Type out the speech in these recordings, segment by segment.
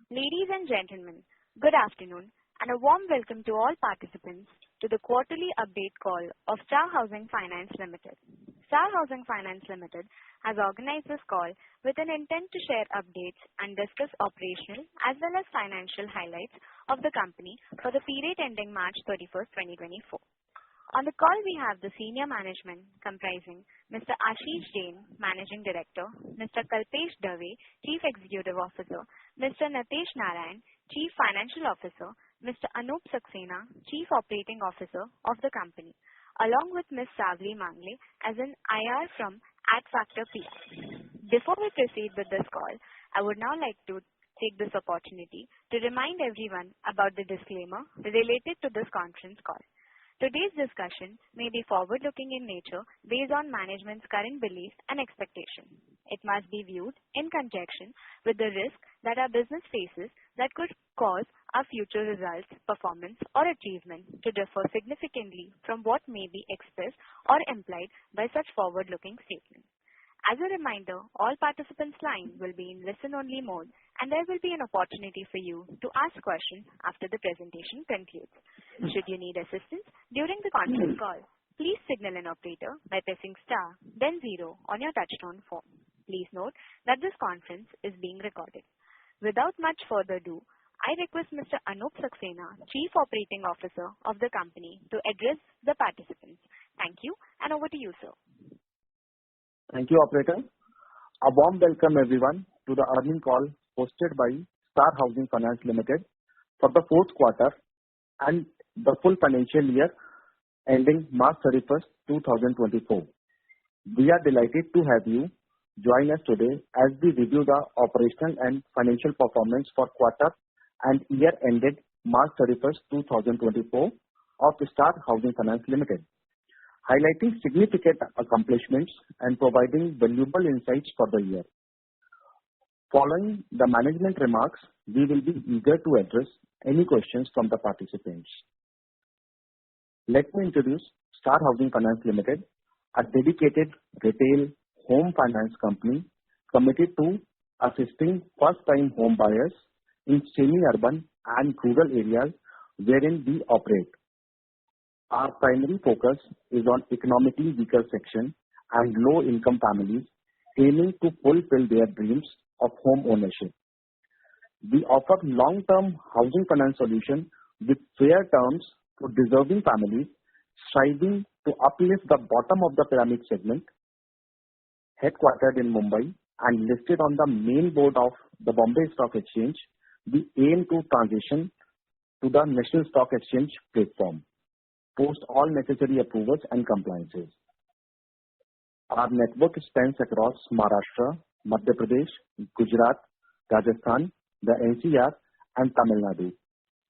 Ladies and gentlemen, good afternoon and a warm welcome to all participants to the quarterly update call of Star Housing Finance Limited. Star Housing Finance Limited has organized this call with an intent to share updates and discuss operational as well as financial highlights of the company for the period ending March 31st, 2024. On the call, we have the senior management comprising Mr. Ashish Jain, Managing Director, Mr. Kalpesh Dave, Chief Executive Officer, Mr. Nitesh Narayan, Chief Financial Officer, Mr. Anup Saxena, Chief Operating Officer of the company, along with Ms. Savli Mangle as an IR from Adfactor PR. Before we proceed with this call, I would now like to take this opportunity to remind everyone about the disclaimer related to this conference call. Today's discussion may be forward-looking in nature based on management's current beliefs and expectations. It must be viewed in conjunction with the risk that our business faces that could cause our future results, performance, or achievement to differ significantly from what may be expressed or implied by such forward-looking statements. As a reminder, all participants' lines will be in listen-only mode, and there will be an opportunity for you to ask questions after the presentation concludes. Should you need assistance during the conference call, please signal an operator by pressing star, then 0 on your touchtone phone. Please note that this conference is being recorded. Without much further ado, I request Mr. Anup Saxena, Chief Operating Officer of the company, to address the participants. Thank you, and over to you, sir. Thank you, operator. A warm welcome everyone to the earnings call hosted by Star Housing Finance Limited for the fourth quarter and the full financial year ending March 31st, 2024. We are delighted to have you join us today as we review the operational and financial performance for quarter and year ended March 31st, 2024 of Star Housing Finance Limited, highlighting significant accomplishments and providing valuable insights for the year. Following the management remarks, we will be eager to address any questions from the participants. Let me introduce Star Housing Finance Limited, a dedicated retail home finance company committed to assisting first-time home buyers in semi-urban and rural areas wherein we operate. Our primary focus is on economically weaker section and low-income families aiming to fulfill their dreams of home ownership. We offer long-term housing finance solution with fair terms to deserving families striving to uplift the bottom of the pyramid segment. Headquartered in Mumbai and listed on the main board of the Bombay Stock Exchange, we aim to transition to the National Stock Exchange platform post all necessary approvals and compliances. Our network spans across Maharashtra, Madhya Pradesh, Gujarat, Rajasthan, the NCR, and Tamil Nadu,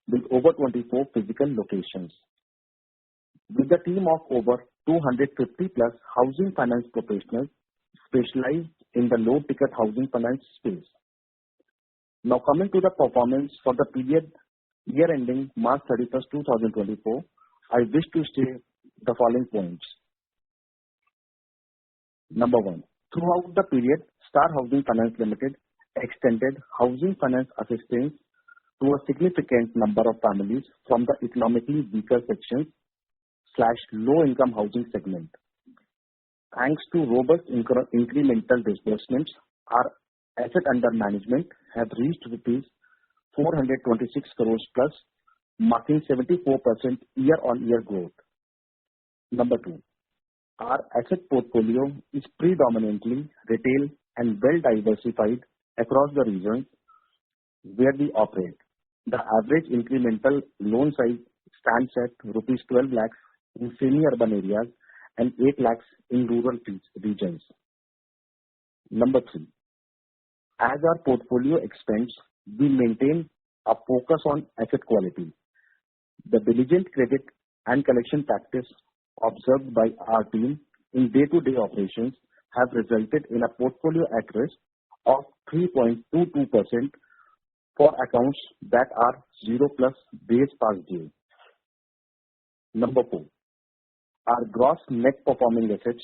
with over 24 physical locations. With a team of over 250 plus housing finance professionals specialized in the low-ticket housing finance space. Now coming to the performance for the period year ending March 31st, 2024, I wish to state the following points. Number 1. Throughout the period, Star Housing Finance Limited extended housing finance assistance to a significant number of families from the economically weaker sections / low-income housing segment. Thanks to robust incremental disbursements, our asset under management have reached rupees 426 crores plus, marking 74% year-on-year growth. Number 2. Our asset portfolio is predominantly retail and well diversified across the regions where we operate. The average incremental loan size stands at rupees 12 lakhs in semi-urban areas and 8 lakhs in rural regions. Number 3. As our portfolio expands, we maintain a focus on asset quality. The diligent credit and collection practice observed by our team in day-to-day operations have resulted in a portfolio at risk of 3.22% for accounts that are 0 plus days past due. Number 4. Our gross net performing assets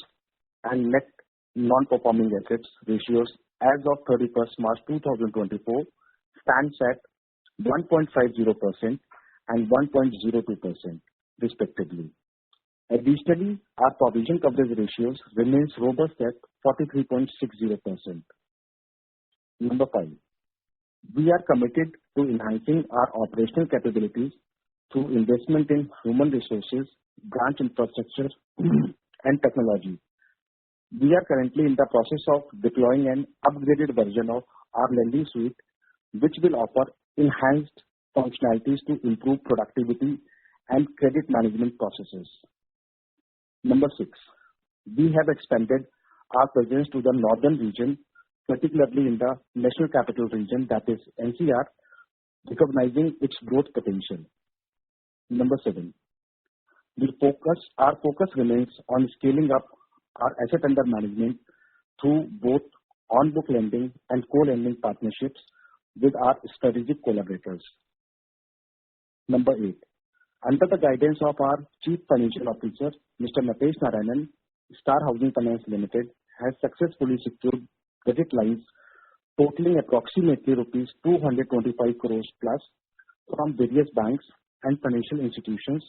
and net non-performing assets ratios as of 31st March 2024 stands at 1.50% and 1.02% respectively. Additionally, our provision coverage ratios remains robust at 43.60%. Number 5. We are committed to enhancing our operational capabilities through investment in human resources, branch infrastructure, and technology. We are currently in the process of deploying an upgraded version of our lending suite, which will offer enhanced functionalities to improve productivity and credit management processes. Number 6. We have expanded our presence to the northern region, particularly in the National Capital Region, that is NCR, recognizing its growth potential. Number 7. Our focus remains on scaling up our asset under management through both on-book lending and co-lending partnerships with our strategic collaborators. Number 8. Under the guidance of our Chief Financial Officer, Mr. Natesh Narayanan, Star Housing Finance Limited has successfully secured credit lines totaling approximately rupees 225 crores plus from various banks and financial institutions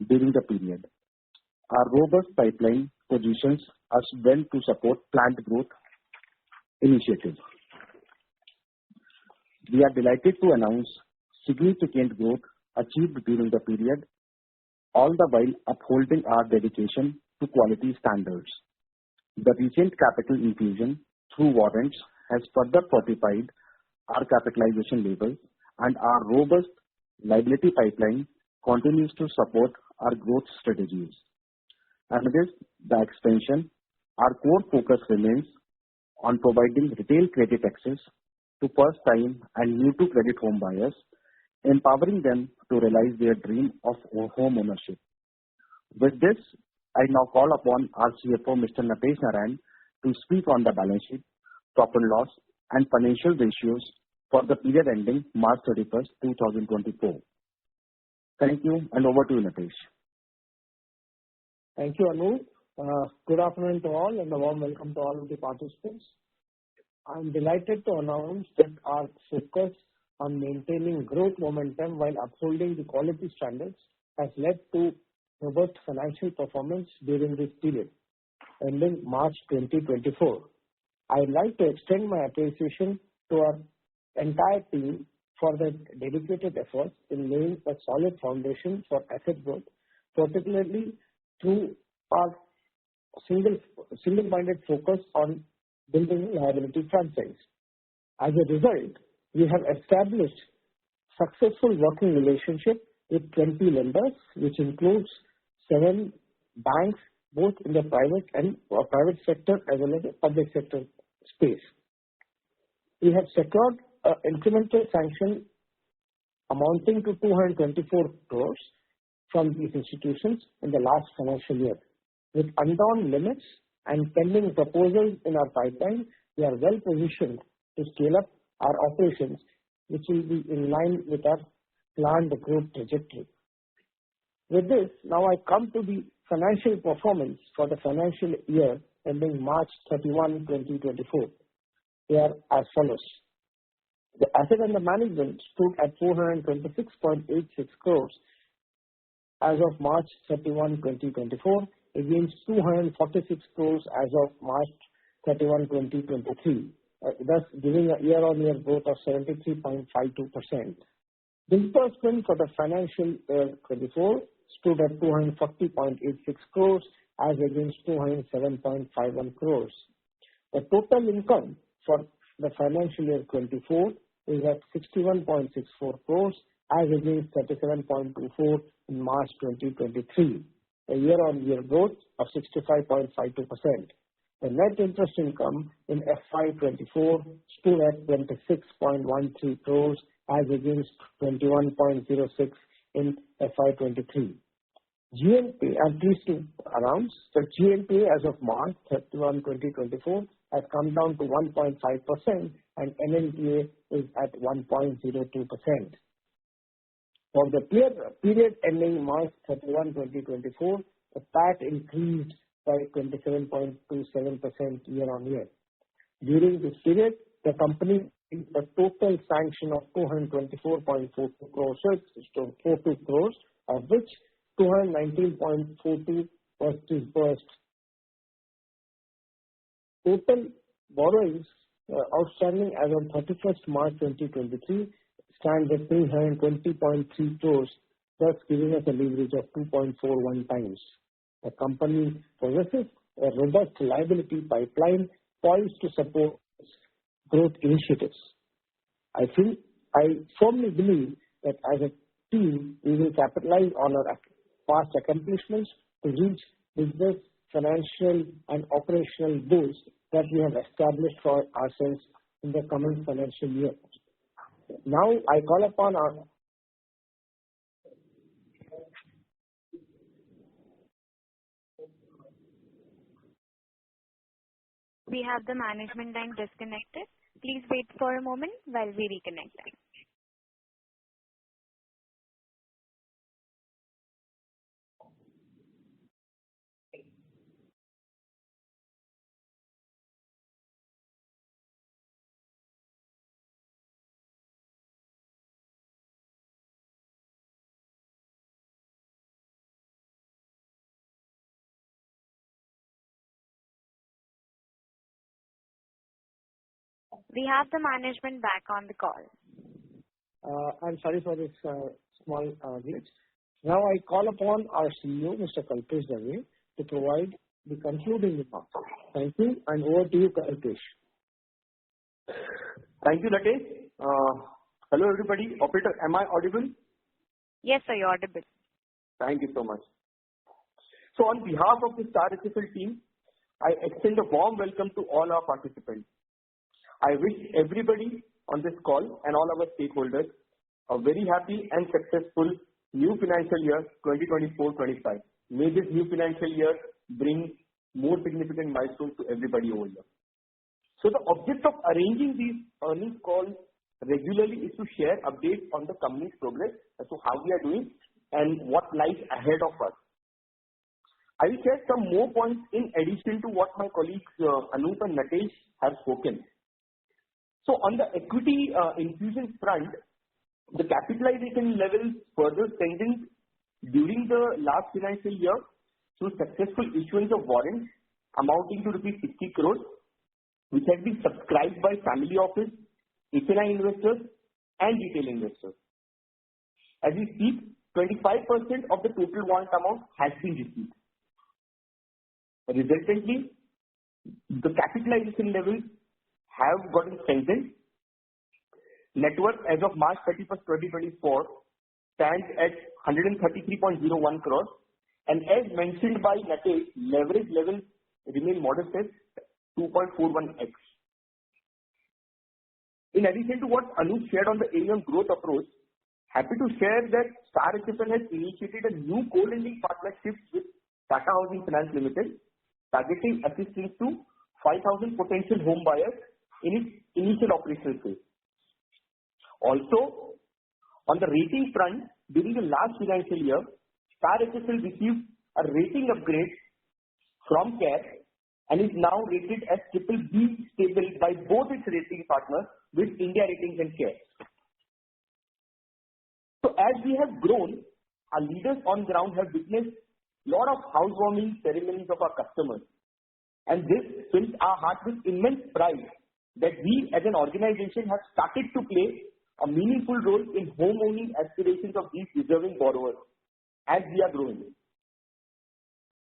during the period. Our robust pipeline positions us well to support planned growth initiatives. We are delighted to announce significant growth achieved during the period, all the while upholding our dedication to quality standards. The recent capital infusion through warrants has further fortified our capitalization levels, and our robust liability pipeline continues to support our growth strategies. Amidst the expansion, our core focus remains on providing retail credit access to first-time and new-to-credit home buyers, empowering them to realize their dream of home ownership. With this, I now call upon our CFO, Mr. Natesh Narayan, to speak on the balance sheet, profit and loss, and financial ratios for the period ending March 31st, 2024. Thank you, and over to you, Natesh. Thank you, Anup. Good afternoon to all, and a warm welcome to all of the participants. I am delighted to announce that our focus on maintaining growth momentum while upholding the quality standards has led to robust financial performance during this period, ending March 2024. I would like to extend my appreciation to our entire team for their dedicated efforts in laying a solid foundation for asset growth, particularly through our single-minded focus on building a liability franchise. As a result, we have established successful working relationship with 20 lenders, which includes 7 banks, both in the private sector as well as the public sector space. We have secured an incremental sanction amounting to 224 crores from these institutions in the last financial year. With undrawn limits and pending proposals in our pipeline, we are well positioned to scale up our operations, which will be in line with our planned growth trajectory. With this, now I come to the financial performance for the financial year ending March 31, 2024. They are as follows. The asset under management stood at 426.86 crores as of March 31, 2024, against 246 crores as of March 31, 2023, thus giving a year-on-year growth of 73.52%. Disbursement for the financial year 24 stood at 240.86 crores as against 207.51 crores. The total income for the financial year 24 is at 61.64 crores as against 37.24 in March 2023, a year-on-year growth of 65.52%. The net interest income in FY24 stood at 26.13 crores as against 21.06 in FY23. GNPA, I'm pleased to announce that GNPA as of March 31, 2024 has come down to 1.5% and NNPA is at 1.02%. For the period ending March 31, 2024, the PAT increased by 27.27% year-on-year. During this period, the company a total sanction of 224.42 crores, of which 219.42 was disbursed. Total borrowings outstanding as on 31st March 2023 stands at 320.3 crores, thus giving us a leverage of 2.41 times. The company possesses a robust liability pipeline poised to support growth initiatives. I firmly believe that as a team, we will capitalize on our past accomplishments to reach business, financial, and operational goals that we have established for ourselves in the coming financial year. Now, I call upon our We have the management line disconnected. Please wait for a moment while we reconnect them. We have the management back on the call. I'm sorry for this small glitch. Now I call upon our CEO, Mr. Kalpesh Dave, to provide the concluding remarks. Thank you, and over to you, Kalpesh. Thank you, Latesh. Hello, everybody. Operator, am I audible? Yes, sir, you're audible. Thank you so much. So on behalf of the Star HFL team, I extend a warm welcome to all our participants. I wish everybody on this call and all our stakeholders a very happy and successful new financial year 2024-25. May this new financial year bring more significant milestones to everybody over here. So the object of arranging these earnings calls regularly is to share updates on the company's progress as to how we are doing and what lies ahead of us. I will share some more points in addition to what my colleagues Anup and Natesh have spoken. So on the equity infusion front, the capitalization levels further strengthened during the last financial year through successful issuance of warrants amounting to rupees 60 crores, which has been subscribed by family office, HNI investors, and retail investors. As we speak, 25% of the total warrant amount has been received. Resultantly, the capitalization levels have gotten strengthened. Net worth as of March 31st, 2024 stands at 133.01 crores, and as mentioned by Natesh, leverage levels remain modest at 2.41x. In addition to what Anup shared on the AUM growth approach, happy to share that Star HFL has initiated a new co-lending partnership with Tata Housing Finance Limited, targeting assistance to 5,000 potential home buyers in its initial operational phase. Also, on the rating front, during the last financial year, Star HFL received a rating upgrade from CARE and is now rated as BBB stable by both its rating partners with India Ratings and CARE. So as we have grown, our leaders on ground have witnessed a lot of housewarming ceremonies of our customers. And this fills our heart with immense pride that we as an organization have started to play a meaningful role in home owning aspirations of these deserving borrowers as we are growing.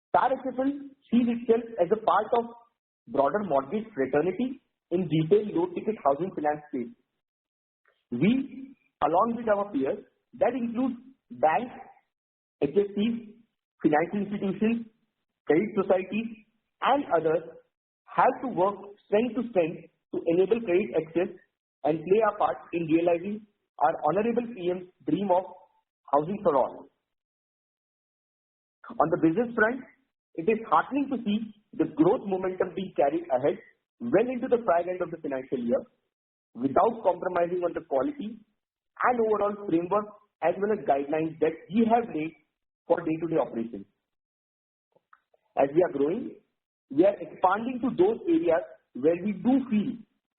Star HFL sees itself as a part of broader mortgage fraternity in retail low-ticket housing finance space. We, along with our peers, that includes banks, HFCs, financial institutions, credit societies, and others, have to work strength to strength to enable credit access and play our part in realizing our honorable PM's dream of housing for all. On the business front, it is heartening to see the growth momentum being carried ahead well into the fag end of the financial year without compromising on the quality and overall framework as well as guidelines that we have laid for day-to-day operations. As we are growing, we are expanding to those areas where we do feel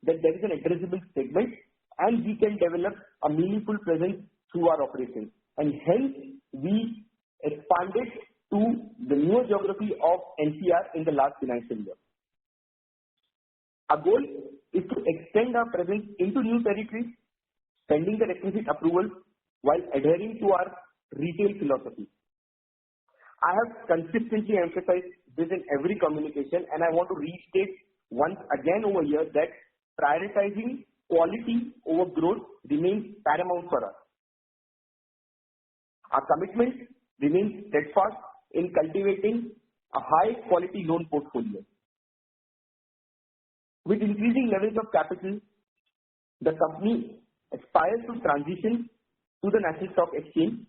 that there is an addressable segment and we can develop a meaningful presence through our operations. And hence, we expanded to the newer geography of NCR in the last financial year. Our goal is to extend our presence into new territories, pending the requisite approval while adhering to our retail philosophy. I have consistently emphasized this in every communication, and I want to restate once again over here that prioritizing quality over growth remains paramount for us. Our commitment remains steadfast in cultivating a high-quality loan portfolio. With increasing levels of capital, the company aspires to transition to the National Stock Exchange,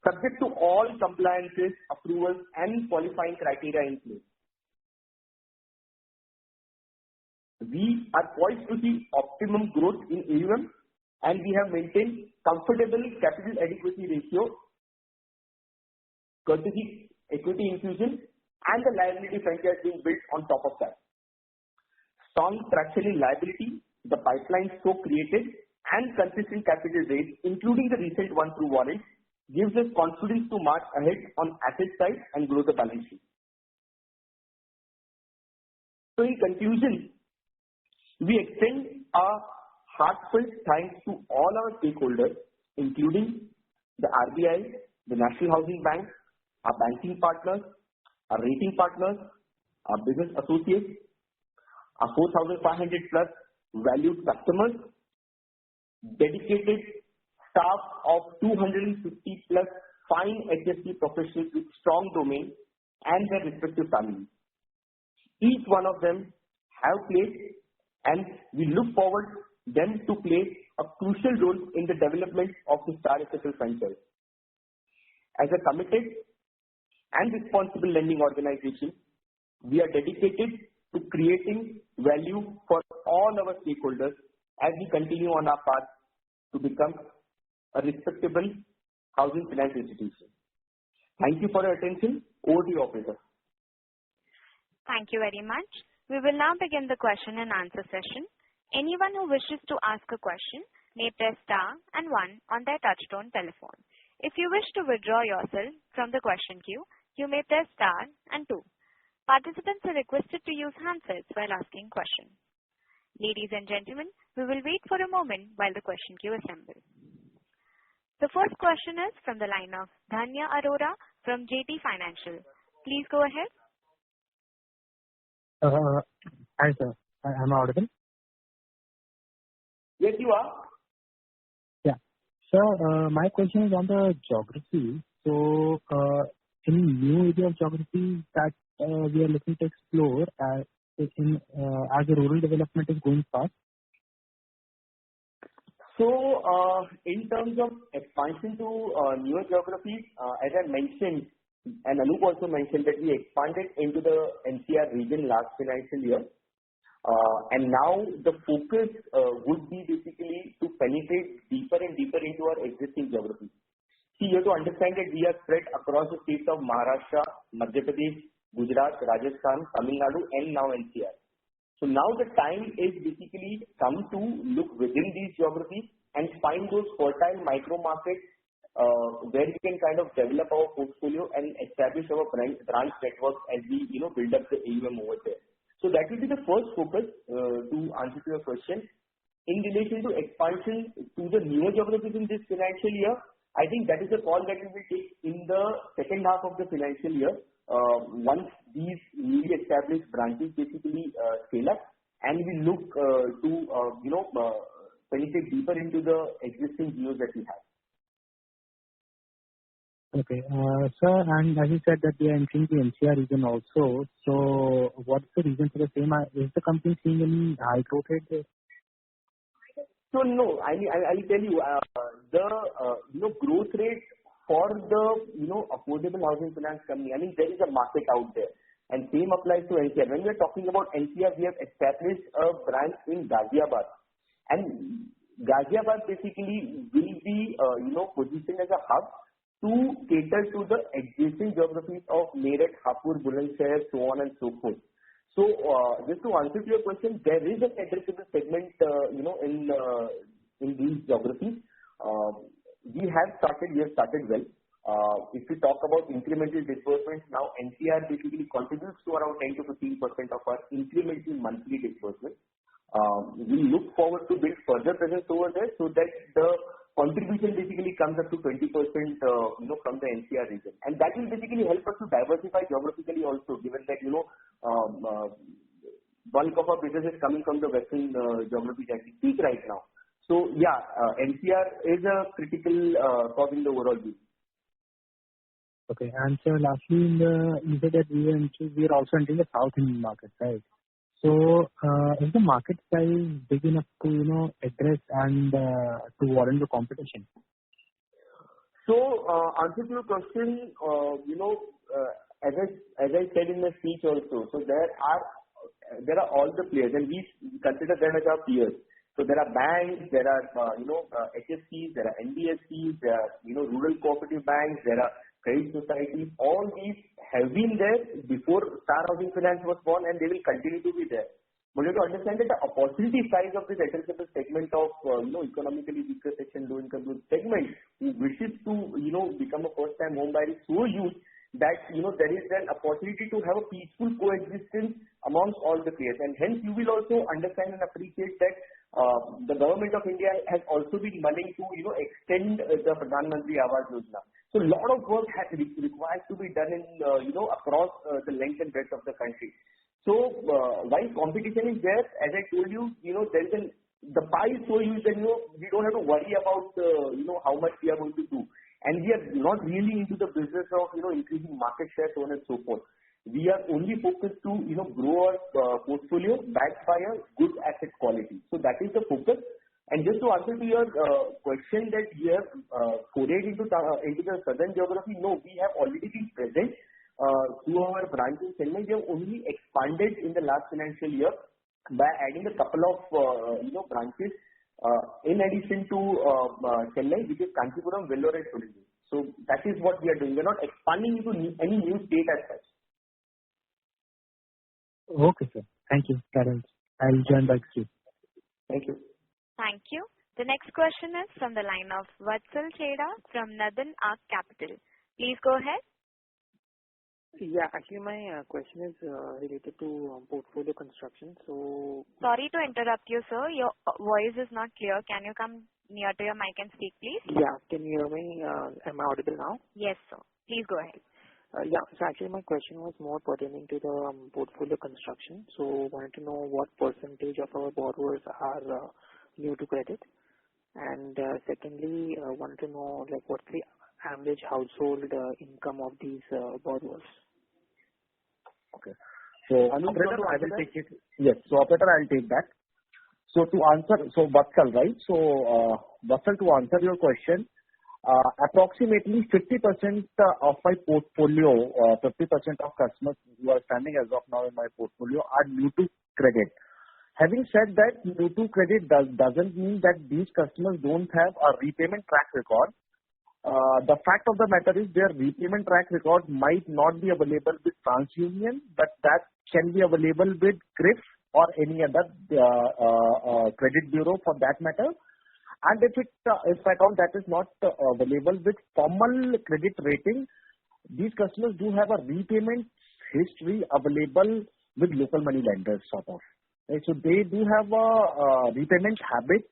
subject to all compliances, approvals, and qualifying criteria in place. We are poised to see optimum growth in AUM, and we have maintained comfortable capital adequacy ratio, courtesy equity infusion, and the liability franchise being built on top of that. Strong traction in liability, the pipeline so created, and consistent capital raise, including the recent one through warrants, gives us confidence to march ahead on asset side and grow the balance sheet. So in conclusion, we extend our heartfelt thanks to all our stakeholders, including the RBI, the National Housing Bank, our banking partners, our rating partners, our business associates, our 4,500 plus valued customers, dedicated staff of 250 plus fine HFC professionals with strong domain and their respective families. Each one of them have played, and we look forward them to play a crucial role in the development of the Star SFL franchise. As a committed and responsible lending organization, we are dedicated to creating value for all our stakeholders as we continue on our path to become a respectable housing finance institution. Thank you for your attention. Over to you, operator. Thank you very much. We will now begin the question and answer session. Anyone who wishes to ask a question may press star and 1 on their touchtone telephone. If you wish to withdraw yourself from the question queue, you may press star and 2. Participants are requested to use handsets while asking questions. Ladies and gentlemen, we will wait for a moment while the question queue assembles. The first question is from the line of Dhanya Arora from JT Financial. Please go ahead. Hi, sir. Am I audible? Yes, you are. Yeah. Sir, my question is on the geography. So, any new area of geography that we are looking to explore as the rural development is going fast? So, in terms of expansion to newer geographies, as I mentioned, and Anup also mentioned that we expanded into the NCR region last financial year. And now the focus would be basically to penetrate deeper and deeper into our existing geographies. See, you have to understand that we are spread across the states of Maharashtra, Madhya Pradesh, Gujarat, Rajasthan, Tamil Nadu, and now NCR. So now the time is basically come to look within these geographies and find those fertile micro markets where we can kind of develop our portfolio and establish our branch network as we build up the AUM over there. So that will be the first focus to answer to your question. In relation to expansion to the newer geographies in this financial year, I think that is a call that we will take in the second half of the financial year once these newly established branches basically scale up and we look to penetrate deeper into the existing geos that we have. Okay. Sir, and as you said that we are entering the NCR region also, so what's the reason for the same? Is the company seeing any high growth rate there? So no, I'll tell you, the growth rate for the affordable housing finance company, I mean there is a market out there, and same applies to NCR. When we are talking about NCR, we have established a branch in Ghaziabad, and Ghaziabad basically will be positioned as a hub to cater to the existing geographies of Meerut, Hapur, Bulandshahr, so on and so forth. So just to answer to your question, there is an addressable segment, in these geographies. We have started well. If we talk about incremental disbursements, now NCR basically contributes to around 10 to 15% of our incremental monthly disbursement. We look forward to build further presence over there so that the contribution basically comes up to 20%, from the NCR region. And that will basically help us to diversify geographically also, given that, bulk of our business is coming from the western geography that we speak right now. So yeah, NCR is a critical cog in the overall view. Okay. And so lastly, you said that we are also entering the South Indian market, right? So is the market size big enough to, address and to warrant the competition? So, answer to your question, as I said in my speech also, so there are all the players, and we consider them as our peers. So there are banks, there are HFCs, there are NBFCs, there are rural cooperative banks, there are credit societies. All these have been there before Star Housing Finance was born, and they will continue to be there. But you have to understand that the opportunity size of this addressable segment of economically weaker section, low income group segment who wishes to become a first time home buyer is so huge that there is an opportunity to have a peaceful coexistence amongst all the players, and hence you will also understand and appreciate that the government of India has also been mulling to extend the Pradhan Mantri Awas Yojana. So a lot of work requires to be done in across the length and breadth of the country. So while competition is there, as I told you, there is the pie is so huge that we don't have to worry about how much we are going to do, and we are not really into the business of increasing market share, so on and so forth. We are only focused to grow our portfolio backed by a good asset quality. So that is the focus. And just to answer to your question that you have forayed into the southern geography, no, we have already been present through our branch in Chennai. We have only expanded in the last financial year by adding a couple of branches in addition to Chennai, which is Kanchipuram, Vellore, and Tourism. So that is what we are doing. We are not expanding into any new state as such. Okay, sir. Thank you, Terence. I'll join back soon. Thank you. Thank you. The next question is from the line of Vatsal Cheda from Nadan Ark Capital. Please go ahead. Yeah, actually my question is related to portfolio construction. So sorry to interrupt you, sir. Your voice is not clear. Can you come near to your mic and speak, please? Yeah, can you hear me? Am I audible now? Yes, sir. Please go ahead. Yeah, so actually my question was more pertaining to the portfolio construction. So wanted to know what percentage of our borrowers are new to credit, and secondly, wanted to know what's the average household income of these borrowers. Okay. So operator, I will take it. Yes. So operator, I'll take that. So to answer, Vatsal, right? So Vatsal, to answer your question, approximately 50% of my portfolio, 50% of customers who are standing as of now in my portfolio are new to credit. Having said that, new to credit doesn't mean that these customers don't have a repayment track record. The fact of the matter is their repayment track record might not be available with TransUnion, but that can be available with CRIF or any other credit bureau for that matter. And if at all that is not available with formal credit rating, these customers do have a repayment history available with local money lenders, sort of. Right? So they do have a repayment habit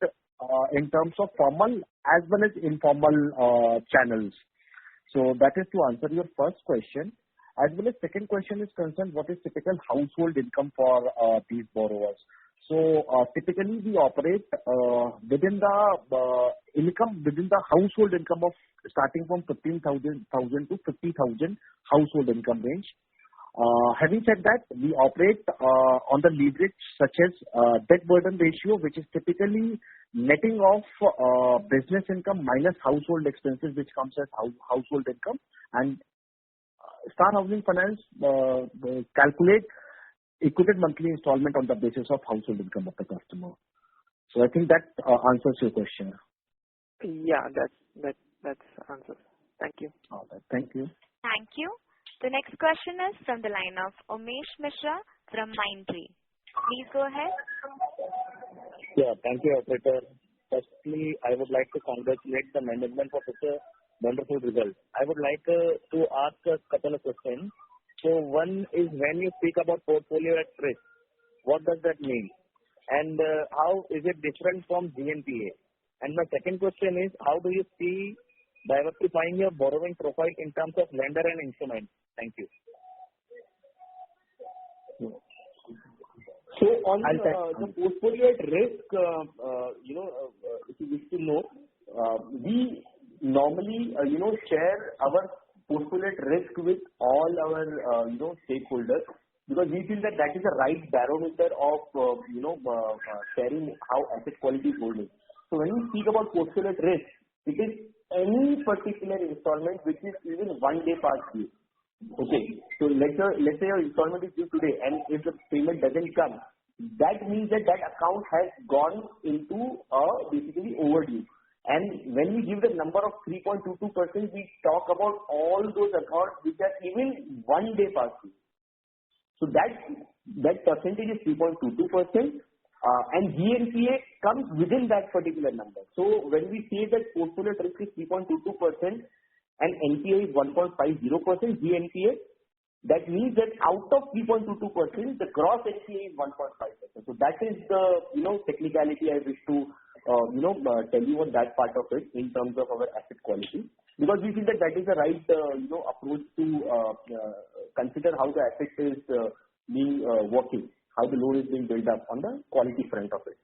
in terms of formal as well as informal channels. So that is to answer your first question. As well as second question is concerned, what is typical household income for these borrowers? So typically we operate within the household income of starting from 15,000 to 50,000 household income range. Having said that, we operate on the leverage such as debt burden ratio, which is typically netting off business income minus household expenses, which comes as household income. And Star Housing Finance calculate equated monthly installment on the basis of household income of the customer. So I think that answers your question. Yeah, that's answers. Thank you. All right. Thank you. Thank you. The next question is from the line of Umesh Mishra from Mindtree. Please go ahead. Yeah, thank you, operator. Firstly, I would like to congratulate the management for such a wonderful result. I would like to ask a couple of questions. So one is, when you speak about portfolio at risk, what does that mean? And how is it different from GNPA? And my second question is, how do you see diversifying your borrowing profile in terms of lender and instrument? Thank you. So on the portfolio at risk, if you wish to know, we normally, share our portfolio at risk with all our, stakeholders, because we feel that that is the right barometer of, sharing how asset quality is holding. So when we speak about portfolio at risk, it is any particular installment which is even 1 day past due. Okay, so let's say your installment is due today, and if the payment doesn't come, that means that that account has gone into basically overdue. And when we give the number of 3.22%, we talk about all those accounts which are even 1 day past due. So that percentage is 3.22%, and GNPA comes within that particular number. So when we say that portfolio risk is 3.22%, and NPA is 1.50% GNPA, that means that out of 3.22%, the gross NPA is 1.5%. So that is the, technicality I wish to, tell you on that part of it in terms of our asset quality. Because we feel that that is the right, approach to consider how the asset is being working, how the loan is being built up on the quality front of it.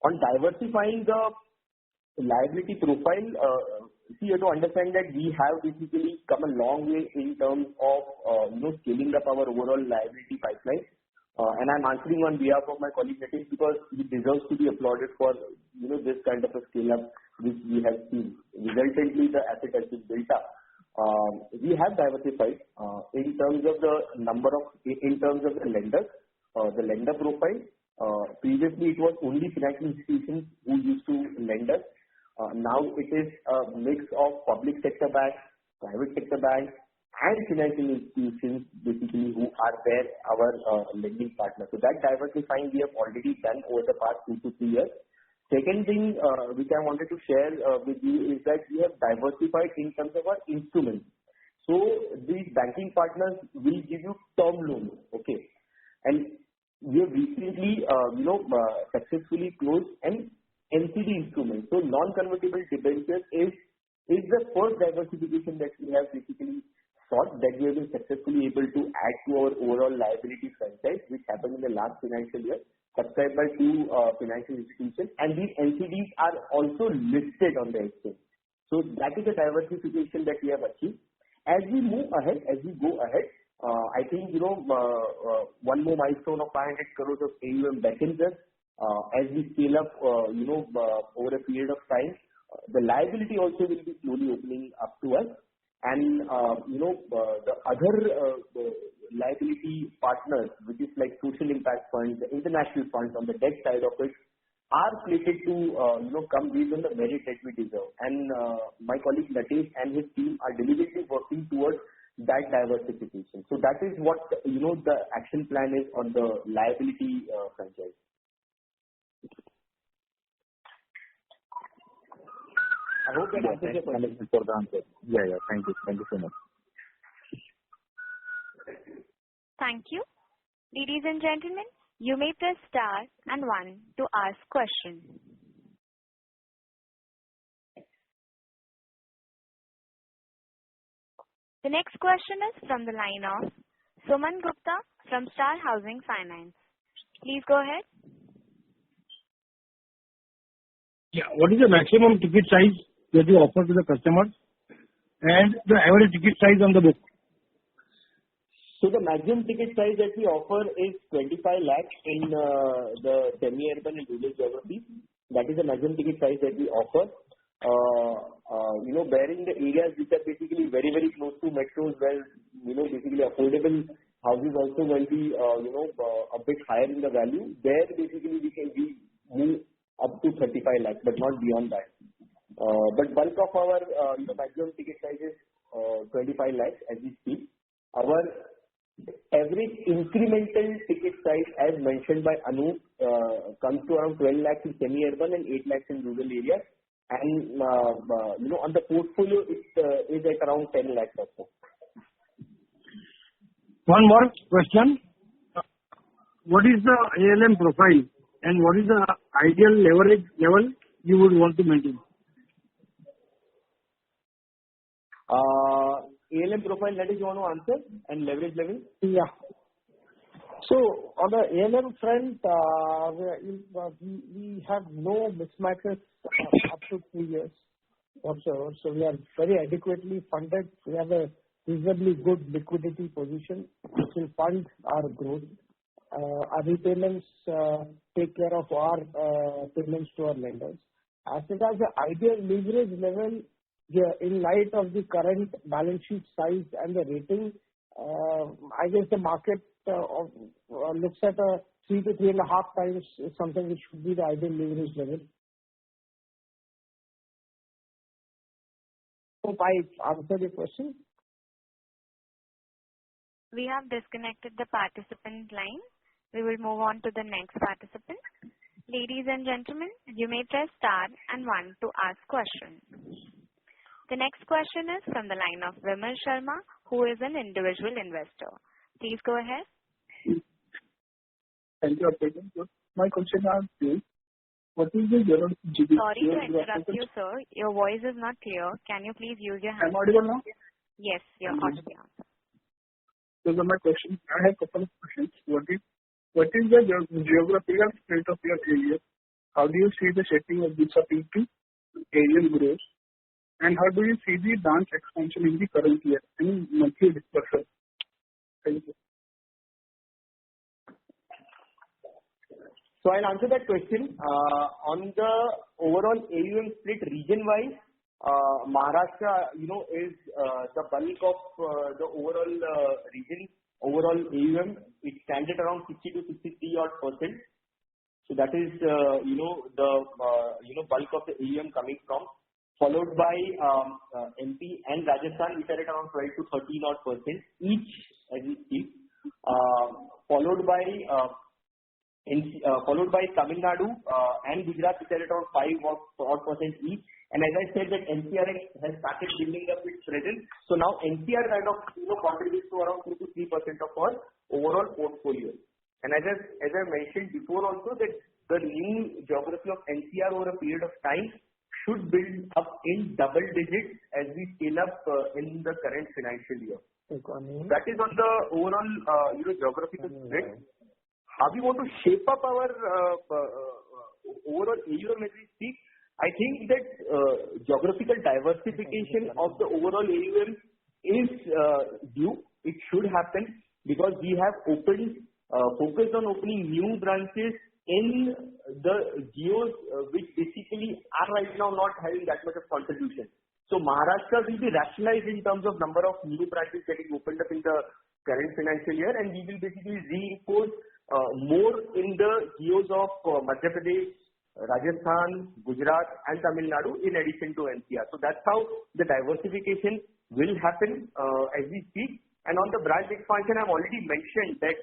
On diversifying the liability profile, you have to understand that we have basically come a long way in terms of scaling up our overall liability pipeline. And I'm answering on behalf of my colleague Nitish, because he deserves to be applauded for this kind of a scale up which we have seen. Resultantly, the asset has been built up. We have diversified in terms of the lenders, the lender profile. Previously, it was only financial institutions who used to lend us. Now it is a mix of public sector banks, private sector banks, and financial institutions basically who are there, our lending partners. So that diversifying we have already done over the past 2 to 3 years. Second thing which I wanted to share with you is that we have diversified in terms of our instruments. So these banking partners will give you term loans, okay? And we have recently, successfully closed an NCD instrument. So non-convertible debentures is the first diversification that we have basically sought, that we have been successfully able to add to our overall liability franchise, which happened in the last financial year, subscribed by 2 financial institutions, and these NCDs are also listed on the exchange. So that is the diversification that we have achieved. As we go ahead, I think one more milestone of 500 crores of AUM beckons us. As we scale up, over a period of time, the liability also will be slowly opening up to us. And, the other liability partners, which is like social impact funds, the international funds on the debt side of it, are slated to, come based on the merit that we deserve. And my colleague Nitish and his team are diligently working towards that diversification. So that is what, the action plan is on the liability franchise. I hope that answers your question. For the answer. Yeah. Thank you. Thank you so much. Thank you. Ladies and gentlemen, you may press star and 1 to ask questions. The next question is from the line of Suman Gupta from Star Housing Finance. Please go ahead. Yeah. What is the maximum ticket size that you offer to the customers, and the average ticket size on the book? So the maximum ticket size that we offer is 25 lakhs in the semi-urban and rural geography. That is the maximum ticket size that we offer. Bearing the areas which are basically very, very close to metros, where, basically affordable houses also will be, a bit higher in the value. There basically we move up to 35 lakhs, but not beyond that. But bulk of our, maximum ticket size is 25 lakhs as we speak. our average incremental ticket size, as mentioned by Anu, comes to around 12 lakhs in semi-urban and 8 lakhs in rural areas. And on the portfolio, it is at around 10 lakhs or so. One more question. What is the ALM profile and what is the ideal leverage level you would want to maintain? ALM profile, that is you want to answer, and leverage level? Yeah. So on the ALM front, we have no mismatches up to 3 years whatsoever. So we are very adequately funded. We have a reasonably good liquidity position which will fund our growth. Our repayments take care of our payments to our lenders. As regards the ideal leverage level, in light of the current balance sheet size and the rating, I guess the market looks at a 3 to 3.5 times is something which should be the ideal leverage level. Hope I answered your question. We have disconnected the participant line. We will move on to the next participant. Ladies and gentlemen, you may press star and 1 to ask questions. The next question is from the line of Vimal Sharma, who is an individual investor. Please go ahead. Thank you, operator. My question is, what is the GDP? Sorry to interrupt you, sir. Your voice is not clear. Can you please use your hand? I'm audible now? Yes, you're audible. Those are my questions. I have a couple of questions. What is the geographical spread of your area? How do you see the shaping of this to aerial growth? And how do you see the branch expansion in the current year and monthly disbursal? Thank you. So I'll answer that question. On the overall AUM split region-wise, Maharashtra, is the bulk of the overall region. Overall AUM, it stands at around 60 to 63 odd%. So that is, the bulk of the AUM coming from, followed by MP and Rajasthan, which are at around 12 to 13 odd% each as we speak, followed by Tamil Nadu and Gujarat, which are at around 5 odd% each. And as I said, that NCR has started building up its presence. So now NCR kind of contributes to around 2 to 3% of our overall portfolio. And as I mentioned before also, that the new geography of NCR over a period of time should build up in double digits as we scale up in the current financial year. That is on the overall geographical spread. How we want to shape up our overall AUM as we speak, I think that geographical diversification of the overall AUM is due. It should happen because we have focused on opening new branches in the geos which basically are right now not having that much of contribution. So Maharashtra will be rationalized in terms of number of new branches getting opened up in the current financial year, and we will basically reinforce more in the geos of Madhya Pradesh, Rajasthan, Gujarat and Tamil Nadu in addition to NCR. So that's how the diversification will happen as we speak. And on the branch expansion, I've already mentioned that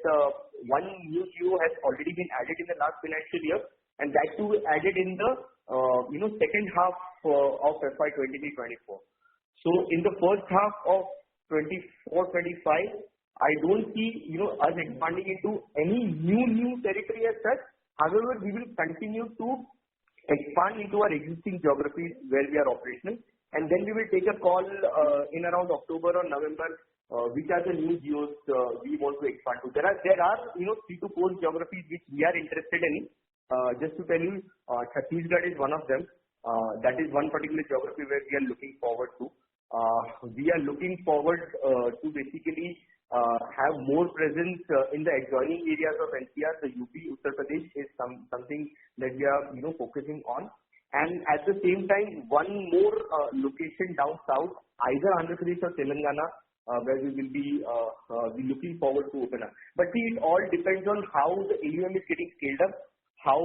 one new geo has already been added in the last financial year, and that too added in the second half of FY2023-24. So in the first half of 24-25, I don't see us expanding into any new territory as such. However, we will continue to expand into our existing geographies where we are operational, and then we will take a call in around October or November which are the new geos we want to expand to. There are 3 to 4 geographies which we are interested in. Just to tell you, Chhattisgarh is one of them. That is one particular geography where we are looking forward to. We are looking forward to basically have more presence in the adjoining areas of NCR. The UP, Uttar Pradesh is something that we are focusing on. And at the same time, one more location down south, either Andhra Pradesh or Telangana, where we will be looking forward to open up. But see, it all depends on how the AUM is getting scaled up, how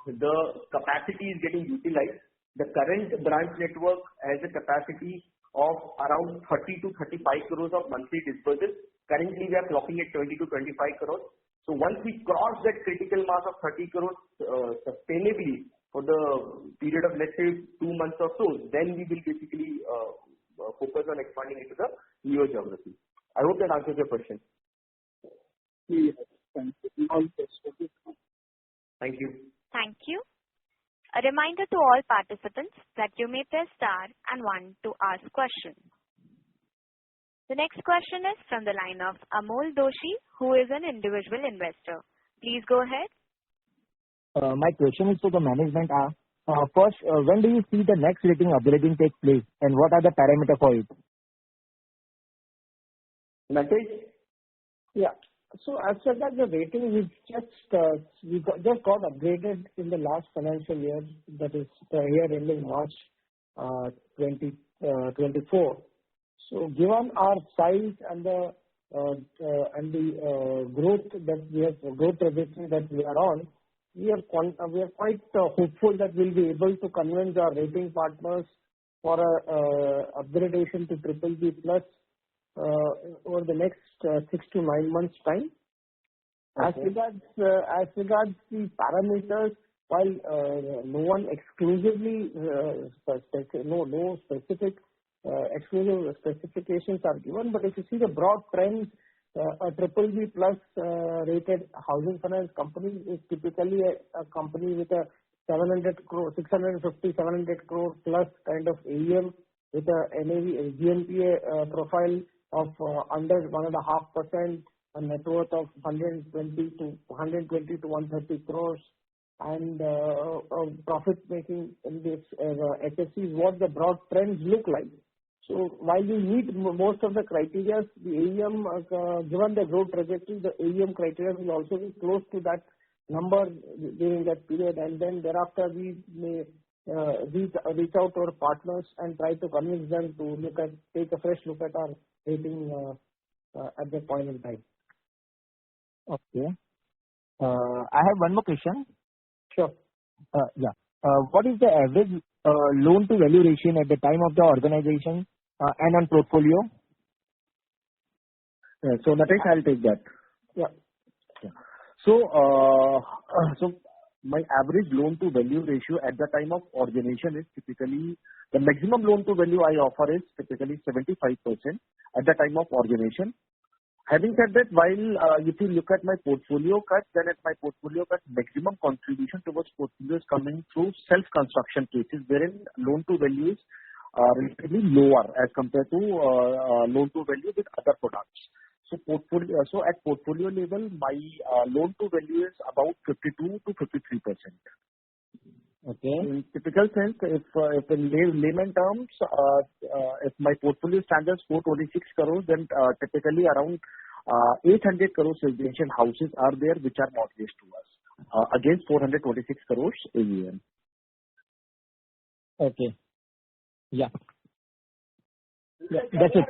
the capacity is getting utilized. The current branch network has a capacity of around 30 to 35 crores of monthly disbursements. Currently, we are clocking at 20 to 25 crores. So once we cross that critical mass of 30 crores sustainably for the period of, let's say, 2 months or so, then we will basically focus on expanding into the newer geography. I hope that answers your question. Yes, thank you. All the best. Thank you. Thank you. A reminder to all participants that you may press star and 1 to ask questions. The next question is from the line of Amol Doshi, who is an individual investor. Please go ahead. My question is to the management. First, when do you see the next rating upgrading take place, and what are the parameters for it? Message? Yeah. So as far as the rating, we just got upgraded in the last financial year, that is the year ending March 2024. So given our size and the growth trajectory that we are on, we are quite hopeful that we'll be able to convince our rating partners for a upgradation to BBB plus over the next 6 to 9 months time. Okay. As regards the parameters, while no one exclusively no specific exclusive specifications are given, but if you see the broad trends, a BBB plus rated housing finance company is typically a company with a 700 crore plus kind of AUM with a NAV GNPA profile of under 1.5%, a net worth of 120 to 130 crores, and profit making in this HFC is what the broad trends look like. So while we meet most of the criteria, the AUM, given the growth trajectory, the AUM criteria will also be close to that number during that period, and then thereafter we may reach out to our partners and try to convince them to take a fresh look at our rating at that point in time. Okay. I have one more question. Sure. Yeah. What is the average loan to value ratio at the time of the organization and on portfolio? So Natesh, I'll take that. Yeah. So my average loan to value ratio at the time of origination is typically, the maximum loan to value I offer is typically 75% at the time of origination. Having said that, while if you look at my portfolio cut, then at my portfolio cut, maximum contribution towards portfolio is coming through self-construction cases, wherein loan to value is relatively lower as compared to loan to value with other products. So at portfolio level, my loan to value is about 52 to 53%. Okay. In typical sense, if in layman terms, if my portfolio standards 426 crores, then typically around 800 crores residential houses are there which are mortgaged to us against 426 crores AUM. Okay. Yeah. That's it.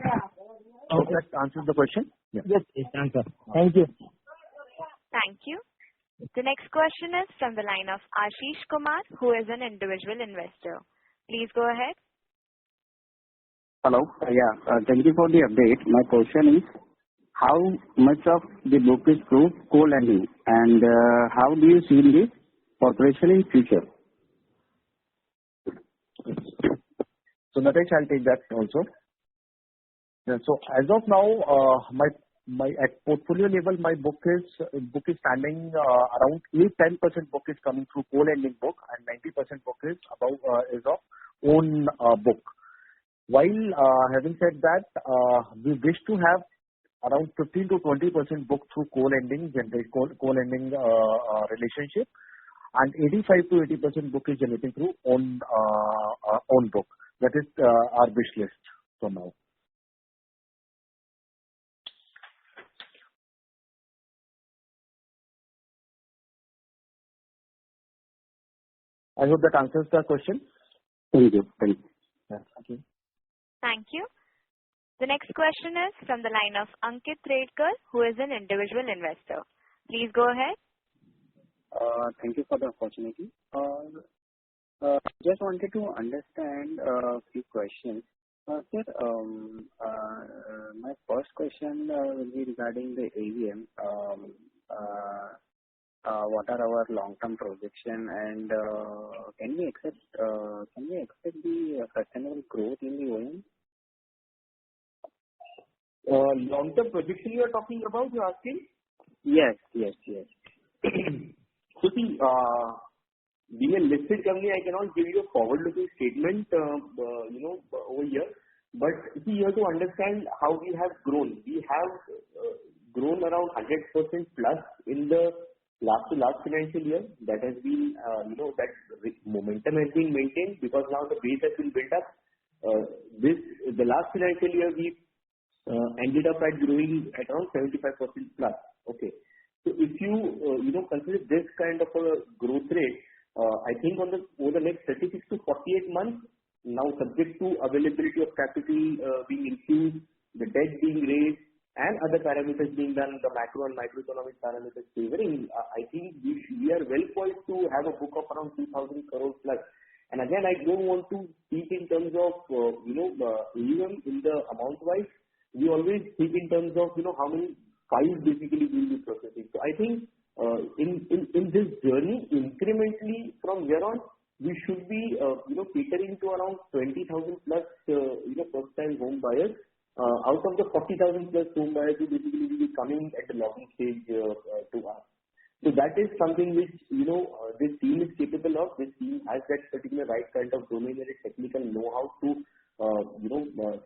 Hope that answers the question. Yeah. Yes, it answers. Thank you. Thank you. The next question is from the line of Ashish Kumar, who is an individual investor. Please go ahead. Hello. Thank you for the update. My question is, how much of the book is through co-lending, and how do you see the corporation in future? So Natesh, I'll take that also. Yeah, so as of now, my at portfolio level, my book is standing around 8-10% book is coming through co-lending book, and 90% book is of own book. While having said that, we wish to have around 15 to 20% book through co-lending relationship, and 85 to 80% book is generating through own book. That is our wish list for now. I hope that answers the question. Thank you. Yeah, thank you. Thank you. The next question is from the line of Ankit Redkar, who is an individual investor. Please go ahead. Thank you for the opportunity. Just wanted to understand a few questions. Sir, my first question will be regarding the AUM. What are our long-term projection, and can we expect the sustainable growth in the AUM? Long-term projection you are talking about, you're asking? Yes. So see, being a listed company, I cannot give you a forward-looking statement, over here. But see, you have to understand how we have grown. We have grown around 100% plus in the last financial year. That has been, that momentum has been maintained because now the base has been built up. The last financial year we ended up at growing at around 75% plus. Okay. So if you consider this kind of a growth rate, I think over the next 36 to 48 months, now subject to availability of capital being infused, the debt being raised, and other parameters being done, the macro and microeconomic parameters favoring, I think we are well poised to have a book of around 2,000 crores plus. And again, I don't want to speak in terms of AUM in the amount wise. We always speak in terms of how many files basically we will be processing. So I think in this journey, incrementally from here on, we should be catering to around 20,000 plus first-time home buyers. Out of the 40,000 plus home buyers who basically will be coming at the login stage to us. So that is something which this team is capable of. This team has that particular right kind of domain and technical know-how to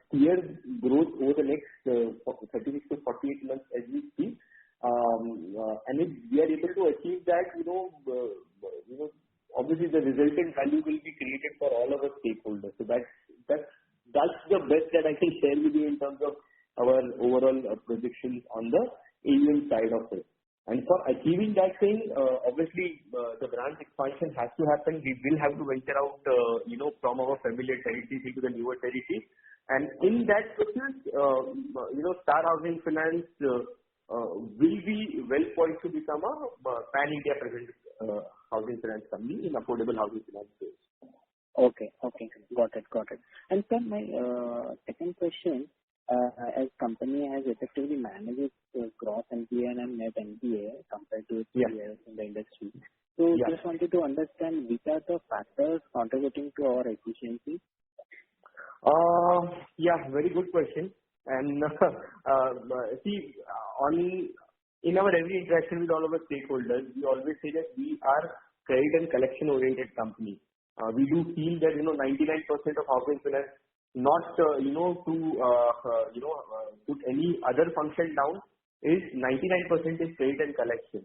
steer growth over the next 36 to 48 months as we speak. And if we are able to achieve that, obviously the resultant value will be created for all of our stakeholders. So that's the best that I can share with you in terms of our overall projections on the AUM side of it. And for achieving that thing, obviously the branch expansion has to happen. We will have to venture out, from our familiar territories into the newer territories. And in that process, Star Housing Finance will be well poised to become a pan-India present housing finance company in affordable housing finance space. Okay. Got it. And sir, my second question, as company has effectively managed its gross NPA and net NPA compared to its peers in the industry. So just wanted to understand which are the factors contributing to our efficiency? Very good question. And see, in our every interaction with all of our stakeholders, we always say that we are credit and collection oriented company. We do feel that 99% of housing finance, not to put any other function down, is 99% is credit and collection,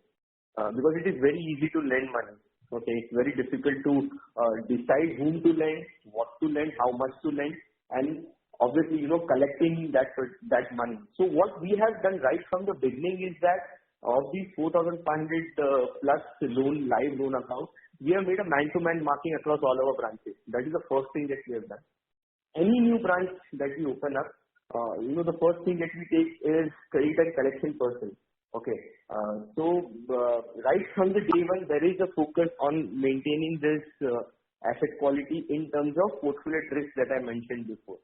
because it is very easy to lend money. Okay, it's very difficult to decide whom to lend, what to lend, how much to lend, and obviously collecting that money. So what we have done right from the beginning is that of these 4,500 plus live loan accounts, we have made a man-to-man marking across all our branches. That is the first thing that we have done. Any new branch that we open up, the first thing that we take is credit and collection person. Okay. So right from the day one, there is a focus on maintaining this asset quality in terms of portfolio risk that I mentioned before.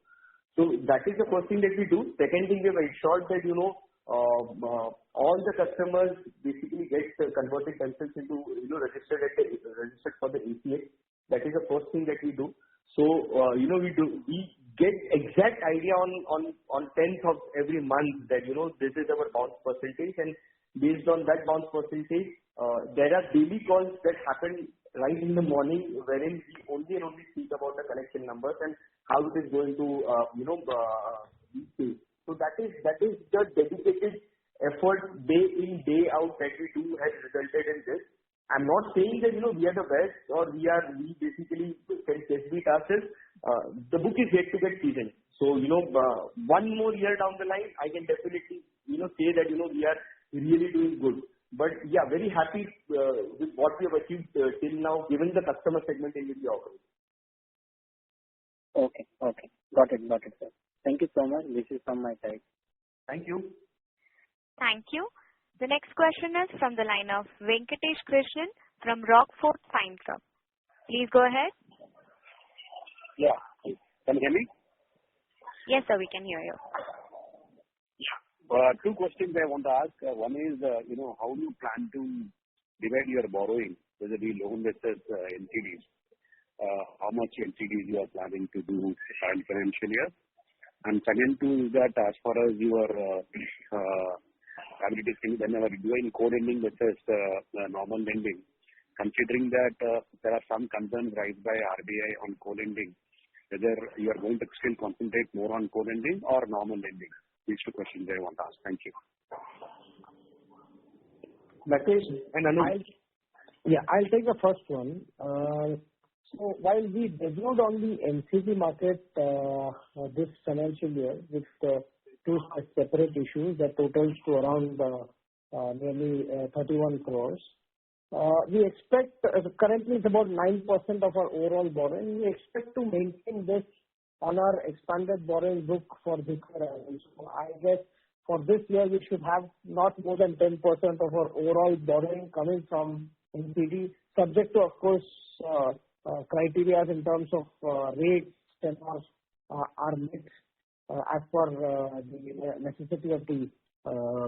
So that is the first thing that we do. Second thing, we have ensured that all the customers basically get converted themselves into registered for the ACH. That is the first thing that we do. So we get exact idea on 10th of every month that this is our bounce percentage, and based on that bounce percentage, there are daily calls that happen right in the morning, wherein we only speak about the collection numbers and how it is going to be paid. So that is the dedicated effort day in, day out that we do has resulted in this. I'm not saying that we are the best or we basically can test beat ourselves. The book is yet to get seasoned. So one more year down the line, I can definitely say that we are really doing good. But very happy with what we have achieved till now, given the customer segment in which we operate. Okay. Got it, sir. Thank you so much. This is from my side. Thank you. Thank you. The next question is from the line of Venkatesh Krishnan from Rockfort Fine Club. Please go ahead. Yeah. Can you hear me? Yes, sir, we can hear you. Two questions I want to ask. One is, how do you plan to divide your borrowing, whether it be loan versus NCDs? How much NCDs you are planning to do current financial year? And second is that as far as your liabilities, whenever you do in co-lending versus normal lending, considering that there are some concerns raised by RBI on co-lending, whether you are going to still concentrate more on co-lending or normal lending? These two questions I want to ask. Thank you. Rakesh and Anup. I'll take the first one. So while we debuted on the NCD market this financial year with two separate issues that totals to around nearly 31 crores, we expect, currently it's about 9% of our overall borrowing. We expect to maintain this on our expanded borrowing book for this year. So I guess for this year we should have not more than 10% of our overall borrowing coming from NCD, subject to, of course, criteria in terms of rates and are met as per the necessity of the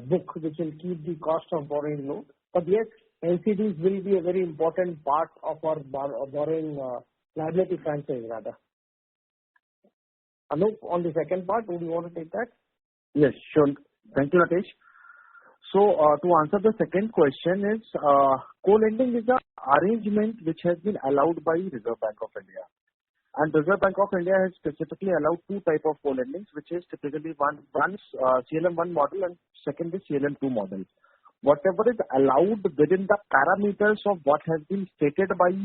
book, which will keep the cost of borrowing low. But yes, NCDs will be a very important part of our borrowing liability franchise rather. Anup, on the second part, would you want to take that? Yes, sure. Thank you, Rakesh. So to answer the second question is, co-lending is an arrangement which has been allowed by Reserve Bank of India. And Reserve Bank of India has specifically allowed two types of co-lendings, which is typically one CLM1 model and second is CLM2 model. Whatever is allowed within the parameters of what has been stated by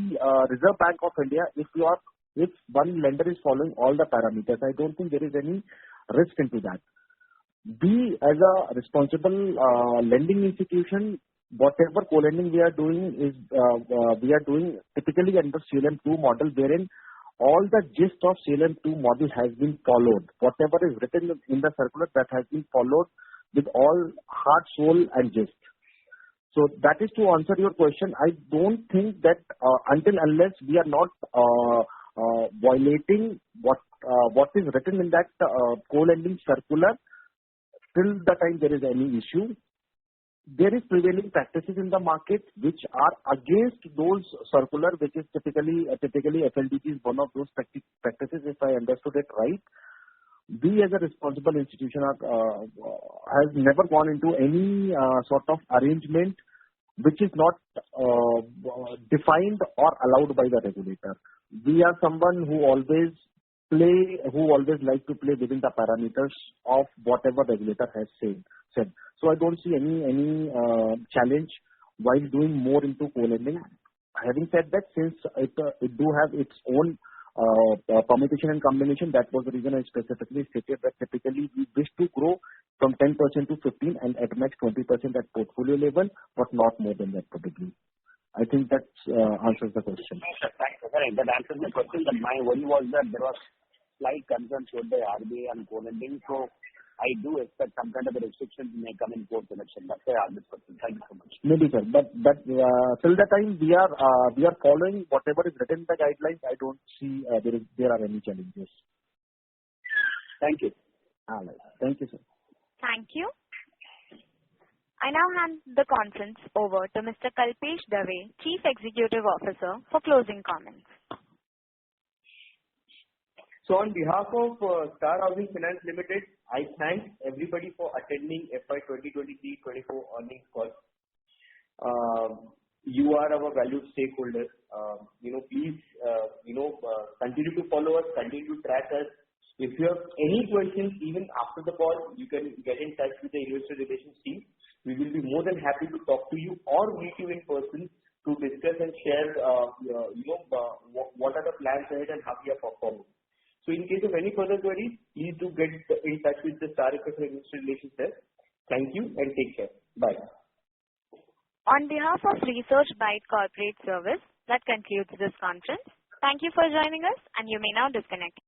Reserve Bank of India, if one lender is following all the parameters, I don't think there is any risk into that. We, as a responsible lending institution, whatever co-lending we are doing is we are doing typically under CLM2 model, wherein all the gist of CLM2 model has been followed. Whatever is written in the circular, that has been followed with all heart, soul, and gist. So that is to answer your question. I don't think that unless we are not violating what is written in that co-lending circular, till the time there is any issue, there is prevailing practices in the market which are against those circular, which is typically FLDG is one of those practices, if I understood it right. We as a responsible institution has never gone into any sort of arrangement which is not defined or allowed by the regulator. We are someone who always like to play within the parameters of whatever regulator has said. So I don't see any challenge while doing more into co-lending. Having said that, since it do have its own permutation and combination, that was the reason I specifically stated that typically we wish to grow from 10% to 15% and at max 20% at portfolio level, but not more than that probably. I think that answers the question. That answers the question. But my worry was that there was slight concerns with the RBI and co-lending. So I do expect some kind of a restrictions may come in post-election. That's why I asked this question. Thank you so much. Maybe, sir. But till the time we are following whatever is written in the guidelines, I don't see there are any challenges. Thank you. All right. Thank you, sir. Thank you. I now hand the conference over to Mr. Kalpesh Dave, Chief Executive Officer, for closing comments. So on behalf of Star Housing Finance Limited, I thank everybody for attending FY2023-24 earnings call. You are our valued stakeholders. Please, continue to follow us, continue to track us. If you have any questions, even after the call, you can get in touch with the investor relations team. We will be more than happy to talk to you or meet you in person to discuss and share, what are the plans ahead and how we are performing. So in case of any further queries, please do get in touch with the Star Investor Relations Desk. Thank you and take care. Bye. On behalf of Research Byte Corporate Service, that concludes this conference. Thank you for joining us, and you may now disconnect.